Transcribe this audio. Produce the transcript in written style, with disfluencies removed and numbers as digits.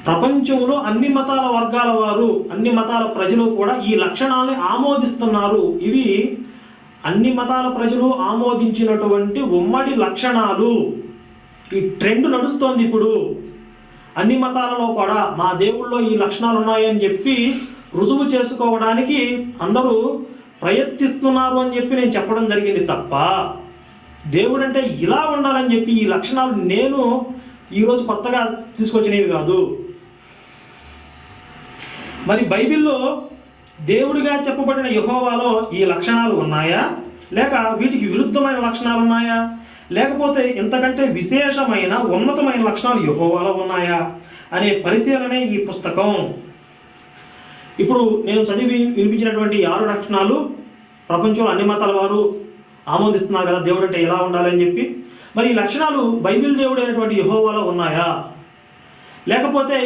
ప్రపంచంలో అన్ని మతాల వర్గాల వారు, అన్ని మతాల ప్రజలు కూడా ఈ లక్షణాలని ఆమోదిస్తున్నారు. ఇవి అన్ని మతాల ప్రజలు ఆమోదించినటువంటి ఉమ్మడి లక్షణాలు. ఈ ట్రెండ్ నడుస్తోంది ఇప్పుడు. అన్ని మతాలలో కూడా మా దేవుళ్ళలో ఈ లక్షణాలు ఉన్నాయని చెప్పి రుజువు చేసుకోవడానికి అందరూ ప్రయత్నిస్తున్నారు అని చెప్పి నేను చెప్పడం జరిగింది తప్ప, దేవుడు అంటే ఇలా ఉండాలని చెప్పి ఈ లక్షణాలు నేను ఈరోజు కొత్తగా తీసుకొచ్చినవి కాదు. మరి బైబిల్లో దేవుడిగా చెప్పబడిన యెహోవాలో ఈ లక్షణాలు ఉన్నాయా, లేక వీటికి విరుద్ధమైన లక్షణాలు ఉన్నాయా, లేకపోతే ఇంతకంటే విశేషమైన ఉన్నతమైన లక్షణాలు యెహోవాలో ఉన్నాయా అనే పరిశీలనే ఈ పుస్తకం. ఇప్పుడు నేను చదివి వినిపించినటువంటి 6 లక్షణాలు ప్రపంచంలో అన్ని మతాల వారు ఆమోదిస్తున్నారు కదా దేవుడు అంటే ఎలా ఉండాలని చెప్పి. మరి ఈ లక్షణాలు బైబిల్ దేవుడు అయినటువంటి యెహోవాలో ఉన్నాయా, లేకపోతే